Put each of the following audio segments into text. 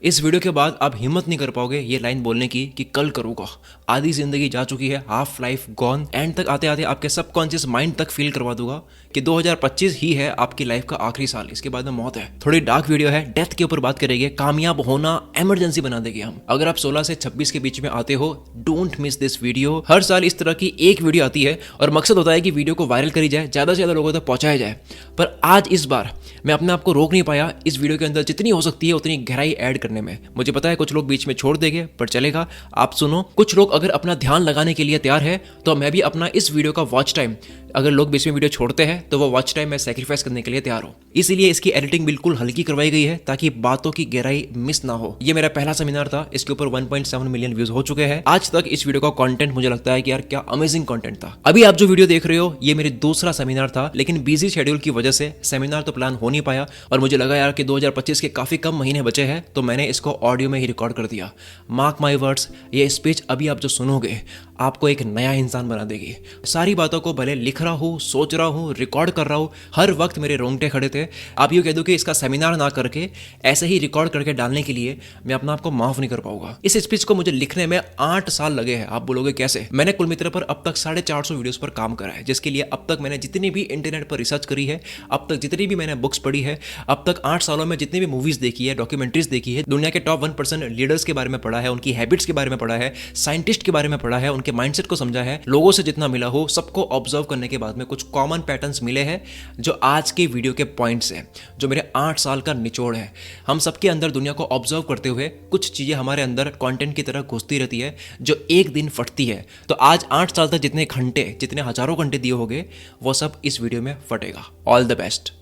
इस वीडियो के बाद आप हिम्मत नहीं कर पाओगे ये लाइन बोलने की कि कल करूँगा। आधी जिंदगी जा चुकी है, हाफ लाइफ गॉन। एंड तक आते आते आपके सबकॉन्शियस माइंड तक फील करवा दूंगा कि 2025 ही है आपकी लाइफ का आखिरी साल, इसके बाद में मौत है। थोड़ी डार्क वीडियो है, डेथ के ऊपर बात करेंगे। कामयाब होना इमरजेंसी बना देंगे हम। अगर आप 16 से 26 के बीच में आते हो, डोंट मिस दिस वीडियो। हर साल इस तरह की एक वीडियो आती है और मकसद होता है कि वीडियो को वायरल करी जाए, ज्यादा से ज्यादा लोगों तक पहुंचाया जाए। पर आज इस बार मैं अपने आप को रोक नहीं पाया इस वीडियो के अंदर जितनी हो सकती है उतनी गहराई ऐड करने में। मुझे पता है कुछ लोग बीच में छोड़ देंगे, पर चलेगा, आप सुनो। कुछ लोग अगर अपना ध्यान लगाने के लिए तैयार है तो मैं भी अपना इस वीडियो का वॉच टाइम, अगर लोग बीच में वीडियो छोड़ते हैं तो वो वॉच टाइम मैं सैक्रिफाइस करने के लिए तैयार हूं। इसीलिए इसकी एडिटिंग बिल्कुल हल्की करवाई गई है ताकि बातों की गहराई मिस ना हो। ये मेरा पहला सेमिनार था, इसके ऊपर 1.7 मिलियन व्यूज हो चुके हैं आज तक। इस वीडियो का कंटेंट मुझे लगता है कि यार क्या अमेजिंग कंटेंट था। अभी आप जो वीडियो देख रहे हो ये मेरे दूसरा सेमिनार था, लेकिन बिजी शेड्यूल की वजह से सेमिनार तो प्लान हो नहीं पाया और मुझे लगा यार कि 2025 के काफी कम महीने बचे हैं तो मैंने इसको ऑडियो में ही रिकॉर्ड कर दिया। मार्क माई वर्ड्स, ये स्पीच अभी आप जो सुनोगे आपको एक नया इंसान बना देगी। सारी बातों को भले लिख रहा हूँ, सोच रहा हूँ, रिकॉर्ड कर रहा हूँ, हर वक्त मेरे रोंगटे खड़े थे। आप यूँ कह दो कि इसका सेमिनार ना करके ऐसे ही रिकॉर्ड करके डालने के लिए मैं अपना आपको माफ नहीं कर पाऊंगा। इस स्पीच को मुझे लिखने में 8 साल लगे हैं। आप बोलोगे कैसे? मैंने कुल मित्र पर अब तक 450 वीडियोस पर काम करा है, जिसके लिए अब तक मैंने जितनी भी इंटरनेट पर रिसर्च करी है, अब तक जितनी भी मैंने बुक्स पढ़ी है, अब तक 8 सालों में जितनी भी मूवीज देखी है, डॉक्यूमेंट्रीज देखी है, दुनिया के टॉप 1% लीडर्स के बारे में पढ़ा है, उनकी हैबिट्स के बारे में पढ़ा है, साइंटिस्ट के बारे में पढ़ा है, उनके माइंडसेट को समझा है, लोगों से जितना मिला हो सबको ऑब्जर्व करने के बाद में कुछ कॉमन पैटर्न्स मिले हैं जो आज के वीडियो के पॉइंट्स हैं, जो मेरे 8 साल का निचोड़ है। हम सबके अंदर दुनिया को ऑब्जर्व करते हुए कुछ चीजें हमारे अंदर कंटेंट की तरह घुसती रहती है जो एक दिन फटती है। तो आज 8 साल तक जितने घंटे, जितने हजारों घंटे दिए होंगे वो सब इस वीडियो में फटेगा। All the best.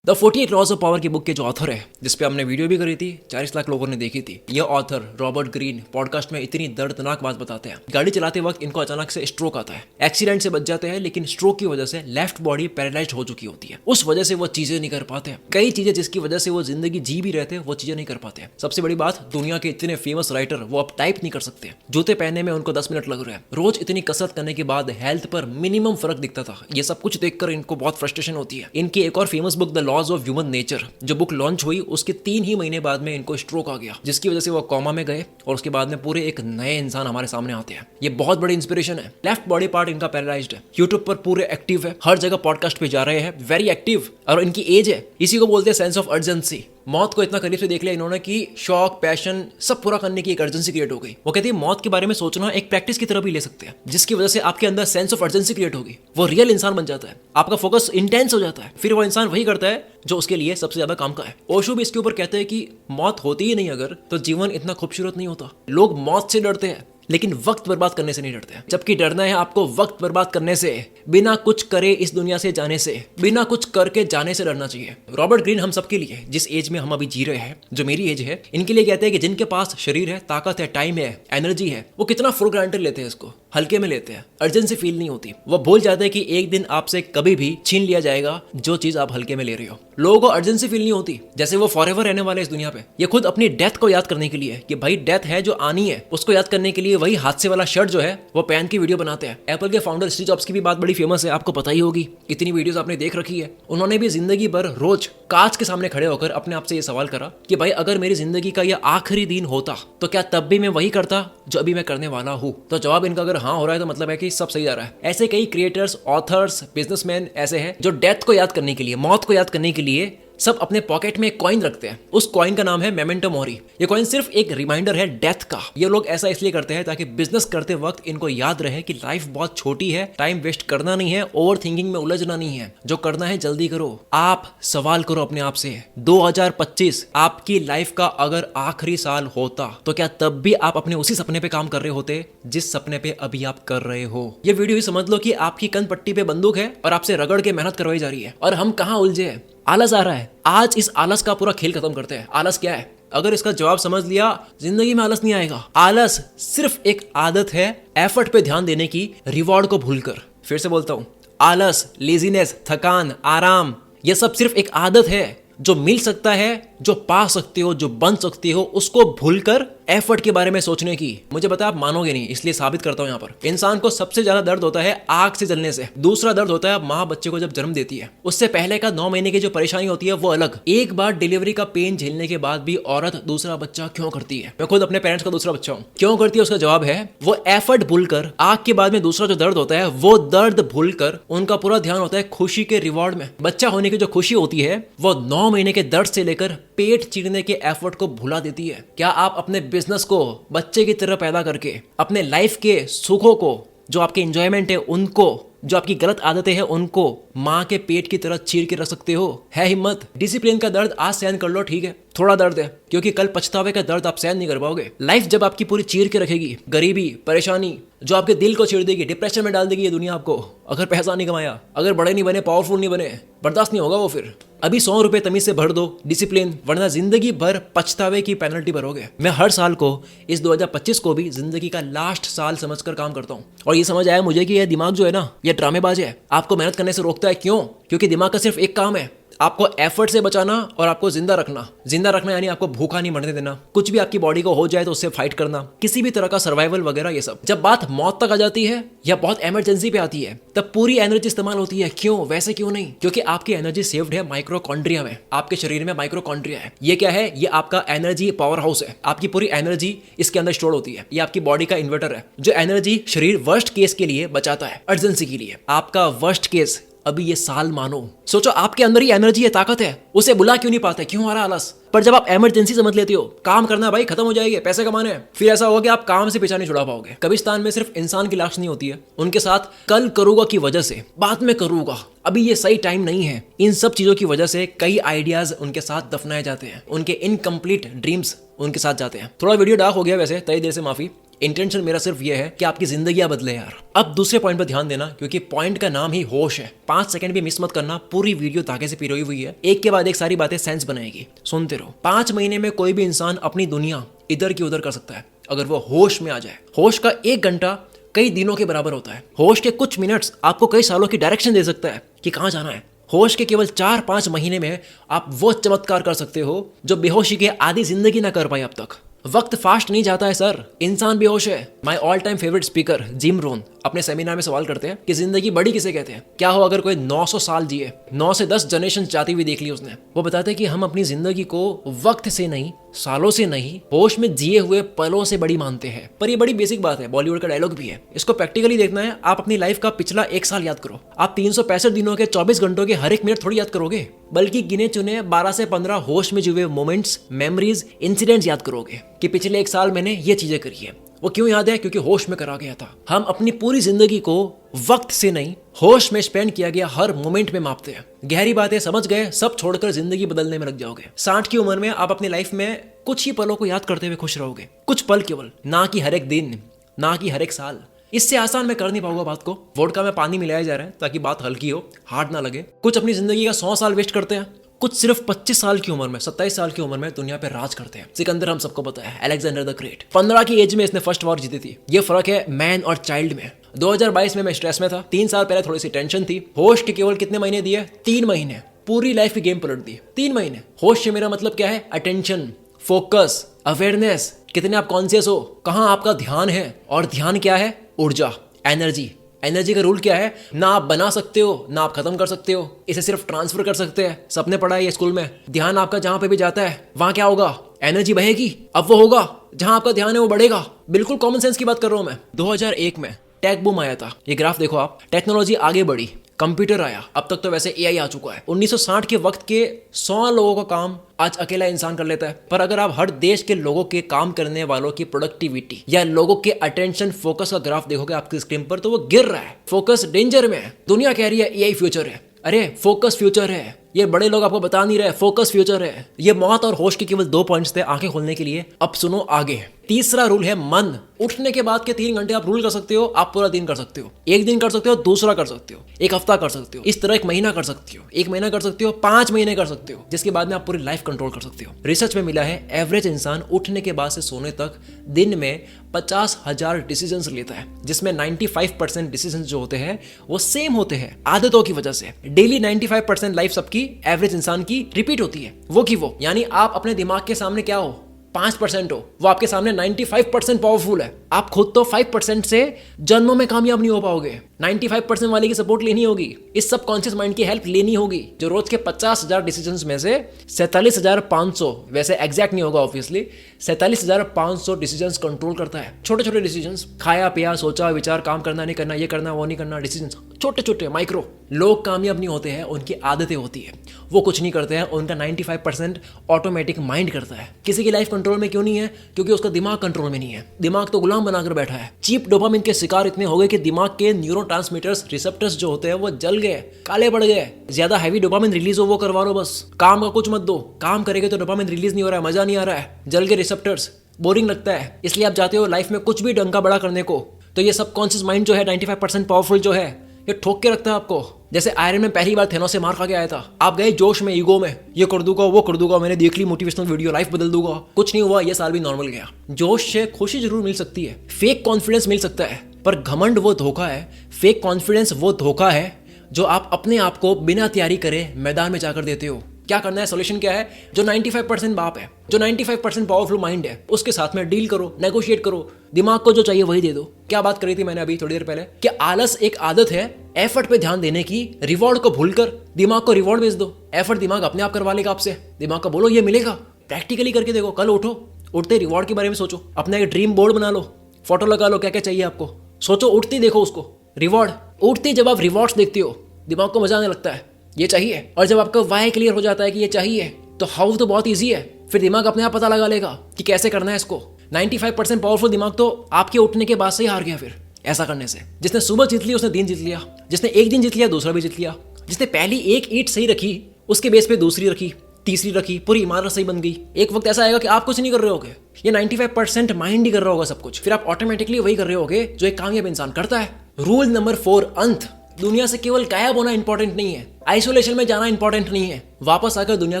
The 48 laws of power की बुक के जो ऑथर है, जिसपे हमने वीडियो भी करी थी, 40 लाख लोगों ने देखी थी, ये ऑथर रॉबर्ट ग्रीन पॉडकास्ट में इतनी दर्दनाक बात बताते हैं। गाड़ी चलाते वक्त इनको अचानक से स्ट्रोक आता है, एक्सीडेंट से बच जाते हैं, लेकिन स्ट्रोक की वजह से लेफ्ट बॉडी पैरालाइज्ड हो चुकी होती है। उस वजह से वो चीजें नहीं कर पाते। कई चीजें जिसकी वजह से वो जिंदगी जी भी रहते हैं वो चीजें नहीं कर पाते। सबसे बड़ी बात, दुनिया के इतने फेमस राइटर वो अब टाइप नहीं कर सकते। जूते पहनने में उनको 10 मिनट लग रहे हैं। रोज इतनी कसरत करने के बाद हेल्थ पर मिनिमम फर्क दिखता था। ये सब कुछ देखकर इनको बहुत फ्रस्ट्रेशन होती है। इनकी एक और famous book the laws of human nature, जो बुक लॉन्च हुई उसके 3 ही महीने बाद में इनको स्ट्रोक आ गया, जिसकी वजह से वो कोमा में गए और उसके बाद में पूरे एक नए इंसान हमारे सामने आते हैं। ये बहुत बड़ी इंस्पिरेशन है। लेफ्ट बॉडी पार्ट इनका पैरालाइज्ड है, यूट्यूब पर पूरे एक्टिव है, हर जगह पॉडकास्ट पे जा रहे हैं, वेरी एक्टिव। और इनकी एज है, इसी को बोलते हैं सेंस ऑफ अर्जेंसी। मौत को इतना करीब से देख लिया इन्होंने कि शौक, पैशन सब पूरा करने की एक अर्जेंसी क्रिएट हो गई। वो कहती है मौत के बारे में सोचना एक प्रैक्टिस की तरह भी ले सकते हैं, जिसकी वजह से आपके अंदर सेंस ऑफ अर्जेंसी क्रिएट होगी। वो रियल इंसान बन जाता है, आपका फोकस इंटेंस हो जाता है, फिर वो इंसान वही करता है जो उसके लिए सबसे ज्यादा काम का है। ओशो भी इसके ऊपर कहते हैं कि मौत होती ही नहीं अगर, तो जीवन इतना खूबसूरत नहीं होता। लोग मौत से डरते हैं लेकिन वक्त बर्बाद करने से नहीं डरते हैं। जबकि डरना है आपको वक्त बर्बाद करने से, बिना कुछ करे इस दुनिया से जाने से, बिना कुछ करके जाने से डरना चाहिए। रॉबर्ट ग्रीन हम सबके लिए, जिस एज में हम अभी जी रहे हैं, जो मेरी एज है, इनके लिए कहते हैं कि जिनके पास शरीर है, ताकत है, टाइम है, एनर्जी है, वो कितना फॉर ग्रांटेड लेते हैं, इसको हल्के में लेते हैं, अर्जेंसी फील नहीं होती। वो भूल जाते हैं कि एक दिन आपसे कभी भी छीन लिया जाएगा जो चीज आप हल्के में ले रहे हो। लोगों को अर्जेंसी फील नहीं होती, जैसे वो फॉरएवर रहने वाले इस दुनिया पे। ये खुद अपनी डेथ को याद करने के लिए कि भाई डेथ है जो आनी है, उसको याद करने के लिए वही हादसे वाला शर्ट जो है वो पहन के वीडियो बनाते हैं। एप्पल के फाउंडर स्टीव जॉब्स की भी बात बड़ी फेमस है, आपको पता ही होगी, इतनी वीडियोस आपने देख रखी है। उन्होंने भी जिंदगी भर रोज कांच के सामने खड़े होकर अपने आप से ये सवाल करा कि भाई अगर मेरी जिंदगी का यह आखिरी दिन होता तो क्या तब भी मैं वही करता जो अभी मैं करने वाला हूँ? तो जवाब इनका अगर हाँ हो रहा है तो मतलब है कि सब सही जा रहा है। ऐसे कई क्रिएटर्स, ऑथर्स, बिजनेसमैन ऐसे हैं जो डेथ को याद करने के लिए, मौत को याद करने के लिए सब अपने पॉकेट में एक कॉइन रखते हैं। उस कॉइन का नाम है मेमेंटो मोरी। ये कॉइन सिर्फ एक रिमाइंडर है डेथ का। ये लोग ऐसा इसलिए करते हैं ताकि बिजनेस करते वक्त इनको याद रहे कि लाइफ बहुत छोटी है, टाइम वेस्ट करना नहीं है, ओवर थिंकिंग में उलझना नहीं है, जो करना है जल्दी करो। आप सवाल करो अपने आप से, 2025 आपकी लाइफ का अगर आखिरी साल होता तो क्या तब भी आप अपने उसी सपने पे काम कर रहे होते जिस सपने पे अभी आप कर रहे हो? ये वीडियो ही समझ लो कि आपकी कन पट्टी पे बंदूक है और आपसे रगड़ के मेहनत करवाई जा रही है और हम कहाँ उलझे हैं? आलस आ रहा है। आज इस आलस का पूरा खेल खत्म करते हैं। आलस क्या है? अगर इसका जवाब समझ लिया, जिंदगी में आलस नहीं आएगा। आलस सिर्फ एक आदत है एफर्ट पे ध्यान देने की, रिवॉर्ड को भूलकर। फिर से बोलता हूं, आलस, लेजीनेस, थकान, आराम, यह सब सिर्फ एक आदत है जो मिल सकता है जो पा सकते हो, जो बन सकते हो, उसको भूलकर एफर्ट के बारे में सोचने की। मुझे पता है आप मानोगे नहीं, इसलिए साबित करता हूं। यहाँ पर इंसान को सबसे ज्यादा दर्द होता है आग से जलने से। दूसरा दर्द होता है माँ बच्चे को जब जन्म देती है, उससे पहले का 9 महीने की जो परेशानी होती है वो अलग। एक बार डिलीवरी का पेन झेलने के बाद भी औरत दूसरा बच्चा क्यों करती है? मैं खुद अपने पेरेंट्स का दूसरा बच्चा हूँ। क्यों करती है? उसका जवाब है वो एफर्ट भूलकर, आग के बाद में दूसरा जो दर्द होता है वो दर्द भूलकर उनका पूरा ध्यान होता है खुशी के रिवॉर्ड में। बच्चा होने की जो खुशी होती है वो 9 महीने के दर्द से लेकर पेट चीरने के एफर्ट को भुला देती है। क्या आप अपने बिजनेस को बच्चे की तरह पैदा करके, अपने लाइफ के सुखों को, जो आपके एंजॉयमेंट है उनको, जो आपकी गलत आदतें हैं उनको माँ के पेट की तरह चीर के रख सकते हो? है हिम्मत? डिसिप्लिन का दर्द आज सहन कर लो, ठीक है, थोड़ा दर्द है, क्योंकि कल पछतावे का दर्द आप सहन नहीं कर पाओगे। लाइफ जब आपकी पूरी चीर के रखेगी, गरीबी, परेशानी जो आपके दिल को चीर देगी, डिप्रेशन में डाल देगी ये दुनिया आपको। अगर पैसा नहीं कमाया, अगर बड़े नहीं बने, पावरफुल नहीं बने, बर्दाश्त नहीं होगा वो। फिर अभी 100 रुपए तमीज से भर दो डिसिप्लिन, वरना जिंदगी भर पछतावे की पेनल्टी भरोगे। मैं हर साल को इस 2025 को भी जिंदगी का लास्ट साल समझकर काम करता हूँ, और ये समझ आया मुझे कि यह दिमाग जो है ना, ये ड्रामेबाज है, आपको मेहनत करने से रोकता है। क्यों? क्योंकि दिमाग का सिर्फ एक काम है, आपको एफर्ट से बचाना और आपको जिंदा रखना। जिंदा रखना यानी आपको भूखा नहीं मरने देना। कुछ भी आपकी बॉडी को हो जाए तो उससे फाइट करना, किसी भी तरह का सर्वाइवल वगैरह ये सब। जब बात मौत तक आ जाती है या बहुत इमरजेंसी पे आती है, तब पूरी एनर्जी इस्तेमाल होती है। क्यों? वैसे क्यों नहीं? क्योंकि आपकी एनर्जी सेव्ड है माइक्रोकॉन्ड्रिया में। आपके शरीर में माइक्रोकॉन्ड्रिया है। ये क्या है? ये आपका एनर्जी पावर हाउस है। आपकी पूरी एनर्जी इसके अंदर स्टोर होती है। ये आपकी बॉडी का इन्वर्टर है, जो एनर्जी शरीर वर्स्ट केस के लिए बचाता है, अर्जेंसी के लिए। आपका वर्स्ट केस अभी ये साल मानो। सोचो आपके अंदर ही एनर्जी है, ताकत है, उसे बुला क्यों नहीं पाते? क्यों आ रहा आलस? पर जब आप इमरजेंसी समझ लेते हो, काम करना भाई, खत्म हो जाएगी, पैसे कमाने हैं, फिर ऐसा होगा कि आप काम से पीछा नहीं छुड़ा पाओगे। कब्रिस्तान में सिर्फ इंसान की लाश नहीं होती है, उनके साथ कल करूंगा की वजह से, बाद में करूंगा, अभी ये सही टाइम नहीं है, इन सब चीजों की वजह से कई आइडियाज उनके साथ दफनाए जाते हैं, उनके इनकम्प्लीट ड्रीम्स उनके साथ जाते हैं। थोड़ा वीडियो डार्क हो गया वैसे, तय देर से माफी। इंटेंशन मेरा सिर्फ ये है कि आपकी जिंदगियां बदले यार। अब दूसरे पॉइंट पर ध्यान देना, क्योंकि पॉइंट का नाम ही होश है। 5 सेकंड भी मिस मत करना, पूरी वीडियो ताके से पिरोई हुई है, एक के बाद एक सारी बातें सेंस बनाएगी, सुनते रहो। 5 महीने में कोई भी इंसान अपनी दुनिया इधर की उधर कर सकता है, अगर वो होश में आ जाए। होश का 1 घंटा कई दिनों के बराबर होता है। होश के कुछ मिनट्स आपको कई सालों की डायरेक्शन दे सकता है कि कहाँ जाना है। होश के केवल 4-5 महीने में आप वो चमत्कार कर सकते हो जो बेहोशी के आधी जिंदगी ना कर पाए अब तक। वक्त फास्ट नहीं जाता है सर, इंसान बेहोश है। My all time favourite speaker gym Rohan अपने सेमिनार में सवाल करते हैं कि जिंदगी बड़ी किसे कहते हैं? क्या हो अगर कोई 900 साल जिए, 9 से 10 जनरेशन जाती हुई देख ली उसने। वो बताते हैं कि हम अपनी जिंदगी को वक्त से नहीं, सालों से नहीं, होश में जिए हुए पलों से बड़ी मानते हैं। पर ये बड़ी बेसिक बात है, बॉलीवुड का डायलॉग भी है। इसको प्रैक्टिकली देखना है, आप अपनी लाइफ का पिछला 1 साल याद करो। आप 365 दिनों के 24 घंटों के हर एक मिनट थोड़ी याद करोगे, बल्कि गिने चुने 12 से 15 होश में जुए मोमेंट्स, मेमोरीज, इंसिडेंट्स याद करोगे कि पिछले 1 साल मैंने ये चीजें करी है। वो क्यों याद है? क्योंकि होश में करा गया था। हम अपनी पूरी जिंदगी को वक्त से नहीं, होश में स्पेंड किया गया हर मोमेंट में मापते हैं। गहरी बातें समझ गए, सब छोड़कर जिंदगी बदलने में लग जाओगे। 60 की उम्र में आप अपनी लाइफ में कुछ ही पलों को याद करते हुए खुश रहोगे, कुछ पल केवल, ना कि हर एक दिन, ना कि हर एक साल। इससे आसान मैं कर नहीं पाऊंगा बात को। वोडका में पानी मिलाया जा रहा है ताकि बात हल्की हो, हार्ड ना लगे। कुछ अपनी जिंदगी का 100 साल वेस्ट करते हैं, कुछ सिर्फ 25 साल की उम्र में, 27 साल की उम्र में दुनिया पे राज करते हैं। सिकंदर हम सबको पता है, अलेक्जेंडर द ग्रेट। 15 की एज में इसने फर्स्ट वॉर जीती थी। ये फर्क है मैन और चाइल्ड में। 2022 में मैं स्ट्रेस में था, 3 साल पहले थोड़ी सी टेंशन थी। होश के केवल कितने महीने दिए? 3 महीने, पूरी लाइफ की गेम पलट दी। 3 महीने। होश से मेरा मतलब क्या है? अटेंशन, फोकस, अवेयरनेस, कितने आप कॉन्शियस हो, कहाँ आपका ध्यान है। और ध्यान क्या है? ऊर्जा, एनर्जी। एनर्जी का रूल क्या है? ना आप बना सकते हो, ना आप खत्म कर सकते हो, इसे सिर्फ ट्रांसफर कर सकते हैं। सबने पढ़ा है ये स्कूल में। ध्यान आपका जहां पे भी जाता है वहां क्या होगा? एनर्जी बहेगी। अब वो होगा जहां आपका ध्यान है, वो बढ़ेगा। बिल्कुल कॉमन सेंस की बात कर रहा हूं मैं। 2001 में टेक बूम आया था। ये ग्राफ देखो आप, टेक्नोलॉजी आगे बढ़ी, कंप्यूटर आया, अब तक तो वैसे एआई आ चुका है। 1960 के वक्त के 100 लोगों का काम आज अकेला इंसान कर लेता है। पर अगर आप हर देश के लोगों के काम करने वालों की प्रोडक्टिविटी या लोगों के अटेंशन फोकस का ग्राफ देखोगे आपकी स्क्रीन पर, तो वो गिर रहा है। फोकस डेंजर में है। दुनिया कह रही है एआई फ्यूचर है। अरे फोकस फ्यूचर है। ये बड़े लोग आपको बता नहीं रहे, फोकस फ्यूचर है। ये मौत और होश के केवल 2 पॉइंट्स थे आंखें खोलने के लिए। अब सुनो आगे। तीसरा रूल है मन। उठने के बाद के 3 घंटे आप रूल कर सकते हो, आप पूरा दिन कर सकते हो, एक दिन कर सकते हो, दूसरा कर सकते हो, एक हफ्ता कर सकते हो, इस तरह 1 महीना कर सकते हो, 1 महीना कर सकते हो, 5 महीने कर सकते हो, जिसके बाद में आप पूरी लाइफ कंट्रोल कर सकते हो। रिसर्च में मिला है एवरेज इंसान उठने के बाद से सोने तक दिन में 50,000 डिसीजंस लेता है, जिसमें 95% डिसीजंस जो होते हैं वो सेम होते हैं आदतों की वजह से। डेली 95% लाइफ सबकी एवरेज इंसान की रिपीट होती है, वो की वो। यानी आप अपने दिमाग के सामने क्या हो, 5% हो, वो आपके सामने 95% पावरफुल है। आप खुद तो 5% से जन्मों में कामयाब नहीं हो पाओगे, 95% वाले की सपोर्ट लेनी होगी, इस सबकॉन्शियस माइंड की हेल्प लेनी होगी, जो रोज के 50,000 डिसीजंस में से 47,500, वैसे एग्जैक्ट नहीं होगा ऑब्वियसली, 47,500 डिसीजंस कंट्रोल करता है। छोटे छोटे डिसीजंस, खाया पिया, सोचा विचार, काम करना नहीं करना, ये करना वो नहीं करना, डिसीजंस छोटे छोटे माइक्रो। लोग कामयाब नहीं होते हैं, उनकी आदतें होती है, वो कुछ नहीं करते हैं, उनका 95% ऑटोमेटिक माइंड करता है। किसी की लाइफ कंट्रोल में क्यों नहीं है? क्योंकि उसका दिमाग कंट्रोल में नहीं है, दिमाग तो गुलाम बनाकर बैठा है। चीप डोपामिन के शिकार इतने हो गए कि दिमाग के न्यूरोट्रांसमीटर्स, रिसेप्टर्स जो होते हैं वो जल गए, काले पड़ गए। ज्यादा हैवी डोपामिन रिलीज हो वो करवा लो, बस काम का कुछ मत दो। काम करेंगे तो डोपामिन रिलीज नहीं हो रहा है, मजा नहीं आ रहा है, जल गए रिसेप्टर्स, बोरिंग लगता है। इसलिए आप जाते हो लाइफ में कुछ भी डंका बड़ा करने को, तो ये सबकॉन्शियस माइंड जो है 95% पावरफुल जो है, ये ठोक के रखता है आपको। जैसे आयरन मैन पहली बार थेनोस से मार खा के आया था, आप गए जोश में, ईगो में, ये कर दूंगा वो कर दूंगा, मैंने देख ली मोटिवेशनल वीडियो, लाइफ बदल दूंगा, कुछ नहीं हुआ, ये साल भी नॉर्मल गया। जोश से खुशी जरूर मिल सकती है, फेक कॉन्फिडेंस मिल सकता है, पर घमंड वो धोखा है, फेक कॉन्फिडेंस वो धोखा है जो आप अपने आप को बिना तैयारी करे मैदान में जाकर देते हो। क्या करना है, सोल्यूशन क्या है? जो 95% बाप है, जो 95% पावरफुल माइंड है, उसके साथ में डील करो, नेगोशिएट करो, दिमाग को जो चाहिए वही दे दो। क्या बात करी थी मैंने अभी थोड़ी देर पहले, कि आलस एक आदत है एफर्ट पे ध्यान देने की, रिवॉर्ड को भूलकर दिमाग को रिवॉर्ड भेज दो। एफर्ट दिमाग अपने आप करवा लेगा आपसे, दिमाग को बोलो ये मिलेगा, प्रैक्टिकली करके देखो, कल उठो, उठते रिवॉर्ड के बारे में सोचो, अपना एक ड्रीम बोर्ड बना लो, फोटो लगा लो, क्या क्या चाहिए आपको, सोचो, उठती देखो उसको, रिवॉर्ड उठती। जब आप रिवॉर्ड्स देखते हो दिमाग को मजा आने लगता है, ये चाहिए। और जब आपका वाई क्लियर हो जाता है कि ये चाहिए, तो हाउ तो बहुत ईजी है, फिर दिमाग अपने आप पता लगा लेगा कि कैसे करना है इसको। 95% पावरफुल दिमाग तो आपके उठने के बाद से ही हार गया। फिर ऐसा करने से जिसने सुबह जीत ली उसने दिन जीत लिया, जिसने एक दिन जीत लिया दूसरा भी जीत लिया, जिसने पहली एक ईंट सही रखी उसके बेस पे दूसरी रखी, तीसरी रखी, पूरी इमारत सही बन गई। एक वक्त ऐसा आएगा कि आप कुछ नहीं कर रहे होगे, ये 95% माइंड ही कर रहा होगा सब कुछ, फिर आप ऑटोमेटिकली वही कर रहे होगे जो एक कामयाब इंसान करता है। रूल नंबर 4, अंत। दुनिया से केवल गायब होना इंपॉर्टेंट नहीं है, आइसोलेशन में जाना इंपॉर्टेंट नहीं है, वापस आकर दुनिया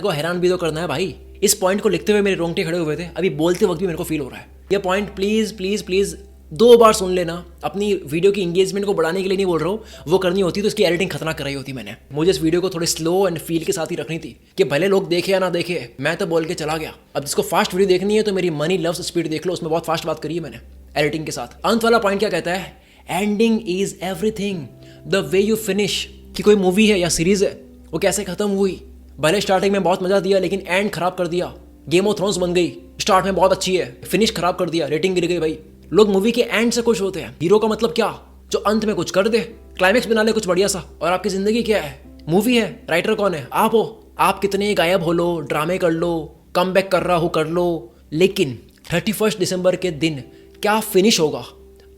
को हैरान भी तो करना है भाई। इस पॉइंट को लिखते हुए मेरे रोंगटे खड़े हुए थे, अभी बोलते वक्त भी मेरे को फील हो रहा है। ये पॉइंट प्लीज प्लीज प्लीज 2 बार सुन लेना। अपनी वीडियो की एंगेजमेंट को बढ़ाने के लिए नहीं बोल रहा हूँ, वो करनी होती तो इसकी एडिटिंग खतरनाक कराई होती मैंने। मुझे इस वीडियो को थोड़ी स्लो एंड फील के साथ ही रखनी थी कि भले लोग देखे या ना देखे, मैं तो बोल के चला गया। अब जिसको फास्ट वीडियो देखनी है तो मेरी मनी लव्स स्पीड देख लो, उसमें बहुत फास्ट बात करी है मैंने एडिटिंग के साथ। अंत वाला पॉइंट क्या कहता है? Ending is everything, the way you finish. कि कोई मूवी है या सीरीज है, वो कैसे खत्म हुई, भले स्टार्टिंग में बहुत मजा दिया लेकिन एंड खराब कर दिया। गेम ऑफ थ्रोन्स बन गई, स्टार्ट में बहुत अच्छी है, फिनिश खराब कर दिया, रेटिंग गिर गई भाई। लोग मूवी के एंड से खुश होते हैं, हीरो का मतलब क्या? जो अंत में कुछ कर दे, क्लाइमेक्स बना ले कुछ बढ़िया सा। और आपकी जिंदगी क्या है? मूवी है, राइटर कौन है? आप हो। आप कितने गायब हो लो, ड्रामे कर लो, कम बैक कर रहा हो कर लो, लेकिन 31 दिसंबर के दिन क्या फिनिश होगा,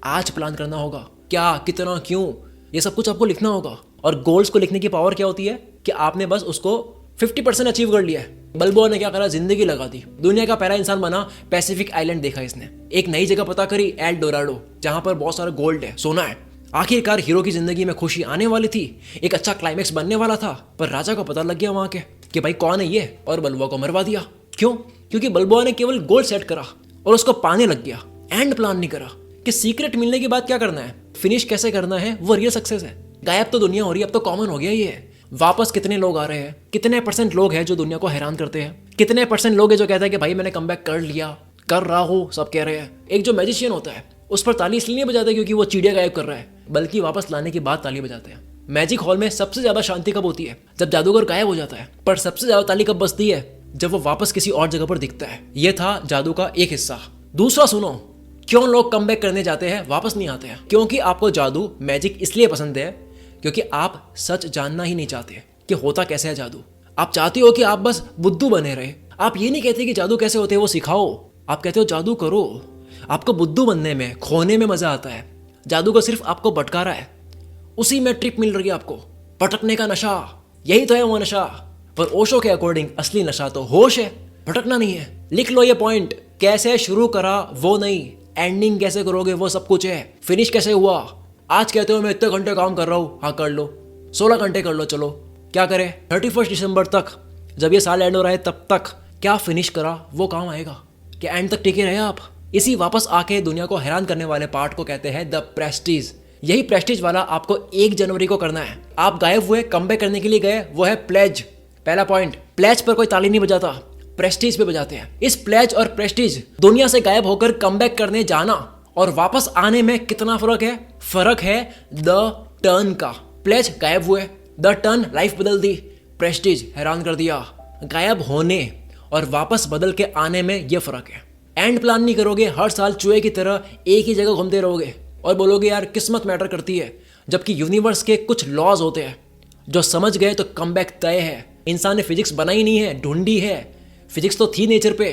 आज प्लान करना होगा। क्या, कितना, क्यों, ये सब कुछ आपको लिखना होगा। और गोल्स को लिखने की पावर क्या होती है कि आपने बस उसको 50% अचीव कर लिया है। बल्बो ने क्या करा, जिंदगी लगा दी, दुनिया का पहला इंसान बना, पैसिफिक आइलैंड देखा इसने, एक नई जगह पता करी, एल डोराडो, जहां पर बहुत सारा गोल्ड है, सोना है। आखिरकार हीरो की जिंदगी में खुशी आने वाली थी, एक अच्छा क्लाइमेक्स बनने वाला था, पर राजा को पता लग गया वहां के कि भाई कौन है ये, और बल्बुआ को मरवा दिया। क्यों? क्योंकि बल्बुआ ने केवल गोल सेट करा और उसको पाने लग गया, एंड प्लान नहीं करा कि सीक्रेट मिलने के बाद क्या करना है, फिनिश कैसे करना है, वो रियल सक्सेस है। गायब तो दुनिया हो रही है, अब तो कॉमन हो गया ये। वापस कितने लोग आ रहे हैं, कितने % लोग हैं जो दुनिया को हैरान करते हैं, कितने % लोग हैं जो कहते हैं कि भाई मैंने कमबैक कर लिया, कर रहा हूँ, सब कह रहे हैं। एक जो मैजिशियन होता है उस पर ताली इसलिए नहीं बजाते क्योंकि वो चिड़िया गायब कर रहा है, बल्कि वापस लाने के बाद ताली बजाते हैं। मैजिक हॉल में सबसे ज्यादा शांति कब होती है? जब जादूगर गायब हो जाता है। पर सबसे ज्यादा ताली कब बजती है? जब वो वापस किसी और जगह पर दिखता है। यह था जादू का एक हिस्सा। दूसरा सुनो, क्यों लोग कमबैक करने जाते हैं, वापस नहीं आते हैं? क्योंकि आपको जादू, मैजिक इसलिए पसंद है क्योंकि आप सच जानना ही नहीं चाहते कि होता कैसे है जादू। आप चाहते हो कि आप बस बुद्धू बने रहे। आप ये नहीं कहते कि जादू कैसे होते हैं वो सिखाओ, आप कहते हो जादू करो। आपको बुद्धू बनने में, खोने में मजा आता है। जादू को सिर्फ आपको भटकारा है, उसी में ट्रिप मिल रही है आपको, भटकने का नशा, यही तो है वो नशा। पर ओशो के अकॉर्डिंग असली नशा तो होश है, भटकना नहीं है। लिख लो ये पॉइंट, कैसे शुरू करा वो नहीं, एंडिंग कैसे करोगे वो सब कुछ है। फिनिश कैसे हुआ, आज कहते हो मैं इतने घंटे काम कर रहा हूँ, हाँ कर लो, 16 घंटे कर लो, चलो क्या करें 31 दिसंबर तक, जब ये साल एंड हो रहा है तब तक क्या फिनिश करा वो काम आएगा, क्या एंड तक टिके रहे आप। इसी वापस आके दुनिया को हैरान करने वाले पार्ट को कहते हैं द प्रेस्टीज। यही प्रेस्टीज वाला आपको 1 जनवरी को करना है। आप गायब हुए, कमबैक करने के लिए गए, वो है प्लेज। पहला पॉइंट, प्लेज पर कोई ताली नहीं बजाता, प्रेस्टीज पे बजाते हैं। इस प्लेज और प्रेस्टीज, दुनिया से गायब होकर कमबैक करने जाना और वापस आने में कितना फर्क है? फर्क है द टर्न का। प्लेज गायब हुए, द टर्न लाइफ बदल दी, प्रेस्टीज हैरान कर दिया। गायब होने और वापस बदल के आने में ये फर्क है। एंड प्लान नहीं करोगे, हर साल चूहे की तरह एक ही जगह घूमते रहोगे और बोलोगे यार किस्मत मैटर करती है, जबकि यूनिवर्स के कुछ लॉज होते हैं जो समझ गए तो कमबैक तय है। इंसान ने फिजिक्स बनाई नहीं है, ढूंढी है। फिजिक्स तो थी नेचर पे,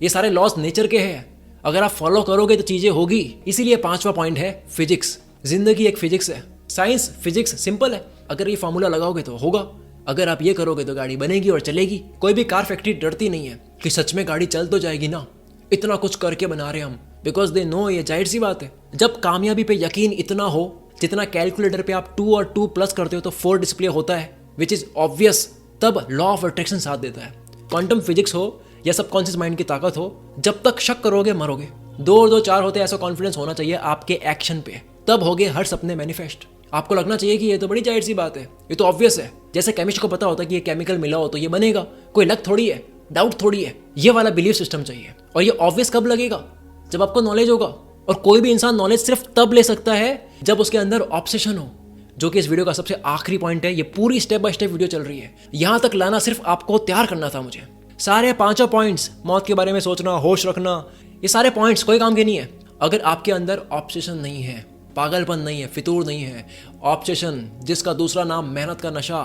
ये सारे लॉज नेचर के हैं, अगर आप फॉलो करोगे तो चीजें होगी। इसीलिए 5वां पॉइंट है फिजिक्स। जिंदगी एक फिजिक्स है, साइंस फिजिक्स सिंपल है, अगर ये फॉर्मूला लगाओगे तो होगा, अगर आप ये करोगे तो गाड़ी बनेगी और चलेगी। कोई भी कार फैक्ट्री डरती नहीं है कि सच में गाड़ी चल तो जाएगी ना, इतना कुछ करके बना रहे हम, बिकॉज दे नो ये जाहिर सी बात है। जब कामयाबी पे यकीन इतना हो जितना कैलकुलेटर पे आप 2 और 2 प्लस करते हो तो 4 डिस्प्ले होता है, विच इज ऑब्वियस, तब लॉ ऑफ अट्रैक्शन साथ देता है। क्वांटम फिजिक्स हो या सबकॉन्शियस माइंड की ताकत हो, जब तक शक करोगे मरोगे। 2 और 2 4 होते, ऐसा कॉन्फिडेंस होना चाहिए आपके एक्शन पे, तब होगे हर सपने मैनिफेस्ट। आपको लगना चाहिए कि ये तो बड़ी जाहिर सी बात है, ये तो ऑब्वियस है। जैसे केमिस्ट को पता होता है कि ये केमिकल मिला हो तो ये बनेगा, कोई लक थोड़ी है, डाउट थोड़ी है। ये वाला बिलीफ सिस्टम चाहिए। और ये ऑब्वियस कब लगेगा? जब आपको नॉलेज होगा। और कोई भी इंसान नॉलेज सिर्फ तब ले सकता है जब उसके अंदर ऑब्सेशन हो, जो कि इस वीडियो का सबसे आखिरी पॉइंट है। ये पूरी स्टेप बाय स्टेप वीडियो चल रही है, यहां तक लाना सिर्फ आपको तैयार करना था मुझे। सारे 5 पॉइंट्स, मौत के बारे में सोचना, होश रखना, ये सारे पॉइंट्स कोई काम के नहीं है अगर आपके अंदर ऑब्सेशन नहीं है, पागलपन नहीं है, फितूर नहीं है। ऑब्सेशन, जिसका दूसरा नाम मेहनत का नशा।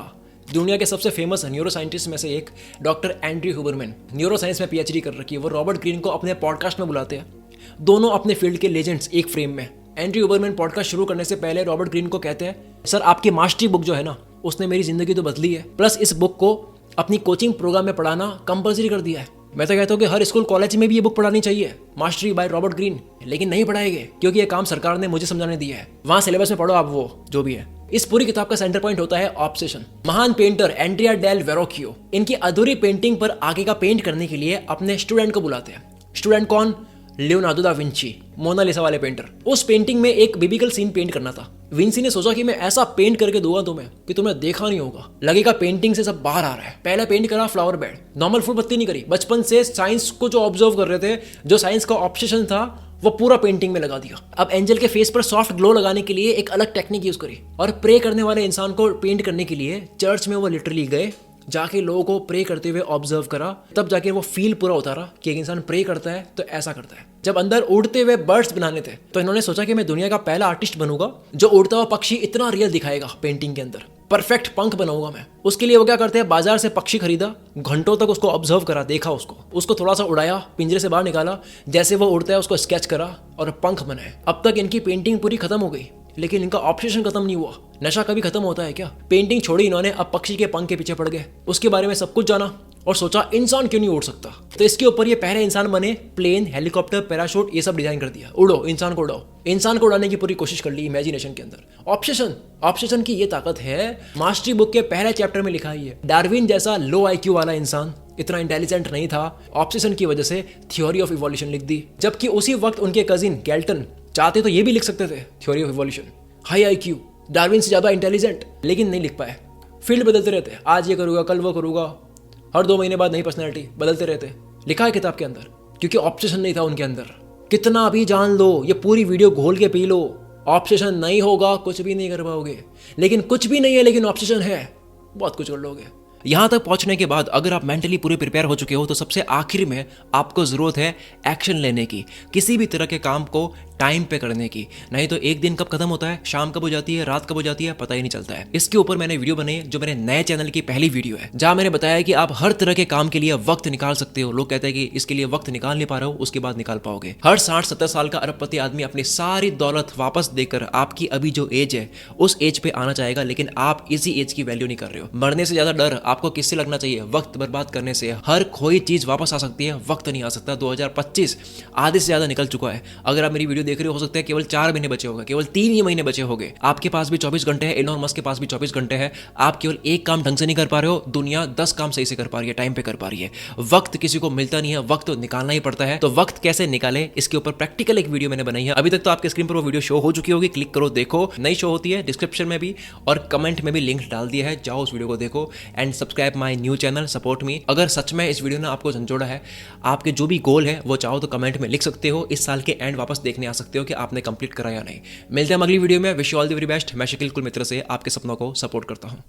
दुनिया के सबसे फेमस न्यूरो साइंटिस्ट में से एक doctor Andrew Huberman, neuro science में पीएचडी कर रखी है, वो रॉबर्ट ग्रीन को अपने पॉडकास्ट में बुलाते हैं। दोनों अपने फील्ड के लेजेंड्स एक फ्रेम में। एंड्रयू हुबरमैन पॉडकास्ट शुरू करने से पहले रॉबर्ट ग्रीन को कहते हैं, सर आपकी मास्टरी बुक जो है ना, उसने मेरी जिंदगी तो बदली है, प्लस इस बुक को अपनी कोचिंग प्रोग्राम में पढ़ाना कंपलसरी कर दिया है। मैं तो कहता हूँ कि हर स्कूल कॉलेज में भी ये बुक पढ़ानी चाहिए, मास्टरी बाय रॉबर्ट ग्रीन, लेकिन नहीं पढ़ाएंगे क्योंकि ये काम सरकार ने मुझे समझाने दिया है। वहां सिलेबस में पढ़ो आप वो जो भी है। इस पूरी किताब का सेंटर पॉइंट होता है ऑब्सेशन। महान पेंटर एंड्रिया डेल वेरोक्यो इनकी अधूरी पेंटिंग पर आगे का पेंट करने के लिए अपने स्टूडेंट को बुलाते हैं। स्टूडेंट कौन? लियोनार्डो दा विंची, मोनालिसा वाले पेंटर। उस पेंटिंग में एक बिब्लिकल सीन पेंट करना था। विंसी ने सोचा कि मैं ऐसा पेंट करके दूंगा तुम्हें कि तुमने देखा नहीं होगा, लगेगा पेंटिंग से सब बाहर आ रहा है। पहला पेंट करा फ्लावर बेड, नॉर्मल फूल पत्ती नहीं करी। बचपन से साइंस को जो ऑब्जर्व कर रहे थे, जो साइंस का ऑब्सेशन था, वो पूरा पेंटिंग में लगा दिया। अब एंजल के फेस पर सॉफ्ट ग्लो लगाने के लिए एक अलग टेक्निक यूज करी, और प्रे करने वाले इंसान को पेंट करने के लिए चर्च में वो लिटरली गए, जाके लोगों को प्रे करते हुए ऑब्जर्व करा, तब जाके वो फील पूरा उतारा कि एक इंसान प्रे करता है तो ऐसा करता है। जब अंदर उड़ते हुए बर्ड्स बनाने थे तो इन्होंने सोचा कि मैं दुनिया का पहला आर्टिस्ट बनूंगा जो उड़ता हुआ पक्षी इतना रियल दिखाएगा पेंटिंग के अंदर, परफेक्ट पंख बनाऊंगा मैं। उसके लिए वो क्या करते हैं, बाजार से पक्षी खरीदा, घंटों तक उसको ऑब्जर्व करा, देखा उसको थोड़ा सा उड़ाया, पिंजरे से बाहर निकाला, जैसे वो उड़ता है उसको स्केच करा और पंख बनाए। अब तक इनकी पेंटिंग पूरी खत्म हो गई, लेकिन इनका ऑब्सेशन खत्म नहीं हुआ। नशा कभी खत्म होता है क्या? पेंटिंग छोड़ी इन्होंने, अब पक्षी के पंख के पीछे पड़ गए। उसके बारे में सब कुछ जाना और सोचा इंसान क्यों नहीं उड़ सकता, तो इसके ऊपर ये पहले इंसान बने। प्लेन, हेलीकॉप्टर, पैराशूट, ये सब डिजाइन कर दिया। उड़ो, इंसान को उड़ाओ। इंसान को उड़ाने की पूरी कोशिश कर ली इमेजिनेशन के अंदर। ऑब्सेशन की ये ताकत है, मास्टरी बुक के पहले चैप्टर में लिखा है। डार्विन जैसा लो IQ वाला इंसान इतना इंटेलिजेंट नहीं था, ऑब्सेशन की वजह से थ्योरी ऑफ इवोल्यूशन लिख दी। जबकि उसी वक्त उनके कजिन गैल्टन चाहते तो ये भी लिख सकते थे theory of evolution, high IQ, Darwin से ज्यादा इंटेलिजेंट, लेकिन नहीं लिख पाए। फील्ड बदलते रहते, आज ये करूंगा कल वो करूंगा, हर 2 महीने बाद नई पर्सनैलिटी, बदलते रहते। लिखा है किताब के अंदर, क्योंकि ऑब्सेशन नहीं था उनके अंदर। कितना भी जान लो, ये पूरी वीडियो घोल के पी लो, ऑब्सेशन नहीं होगा कुछ भी नहीं कर पाओगे। लेकिन कुछ भी नहीं है लेकिन ऑब्सेशन है, बहुत कुछ कर लोगे। यहाँ तक पहुँचने के बाद अगर आप मेंटली पूरे प्रिपेयर हो चुके हो तो सबसे आखिर में आपको ज़रूरत है एक्शन लेने की। किसी भी तरह के काम को टाइम पे करने की। नहीं तो एक दिन कब खत्म होता है, शाम कब हो जाती है, रात कब हो जाती है, पता ही नहीं चलता है। इसके ऊपर मैंने वीडियो बनाई जो मेरे नए चैनल की पहली वीडियो है, जहां मैंने बताया कि आप हर तरह के काम के लिए वक्त निकाल सकते हो। लोग कहते हैं कि इसके लिए वक्त निकाल नहीं पा रहे हो, उसके बाद निकाल पाओगे। हर 60-70 साल का अरबपति आदमी अपनी सारी दौलत वापस देकर आपकी अभी जो एज है उस एज पे आना चाहेगा, लेकिन आप इसी एज की वैल्यू नहीं कर रहे हो। मरने से ज्यादा डर आपको किससे लगना चाहिए? वक्त बर्बाद करने से। हर खोई चीज वापस आ सकती है, वक्त नहीं आ सकता। 2025 आधे से ज्यादा निकल चुका है। अगर आप मेरी वीडियो देख रहे हो सकता है केवल 4 महीने बचे होंगे, केवल 3 ही महीने बचे होंगे। आपके पास भी 24 घंटे है, एलोन मस्क के पास भी 24 घंटे है। आप केवल एक काम ढंग से नहीं कर पा रहे हो, दुनिया 10 काम सही से कर पा रही है, टाइम पे कर पा रही है। वक्त किसी को मिलता नहीं है, वक्त तो निकालना ही पड़ता है। तो वक्त कैसे निकाले, इसके ऊपर प्रैक्टिकल एक वीडियो मैंने बनाई है। अभी तक तो आपके स्क्रीन पर वो वीडियो शो हो चुकी होगी, क्लिक करो देखो। नई शो होती है डिस्क्रिप्शन में भी और कमेंट में भी लिंक डाल दिया है, जाओ उस वीडियो को देखो and subscribe my new channel, support me. अगर सच में इस वीडियो ने आपको झंझोड़ा है, आपके जो भी गोल है वो चाहो तो कमेंट में लिख सकते हो। इस साल के एंड वापस देखने आ सकते हो कि आपने कंप्लीट करा या नहीं। मिलते हैं अगली वीडियो में। Wish you all the very best. मैं शकील कुल मित्र से आपके सपनों को सपोर्ट करता हूँ।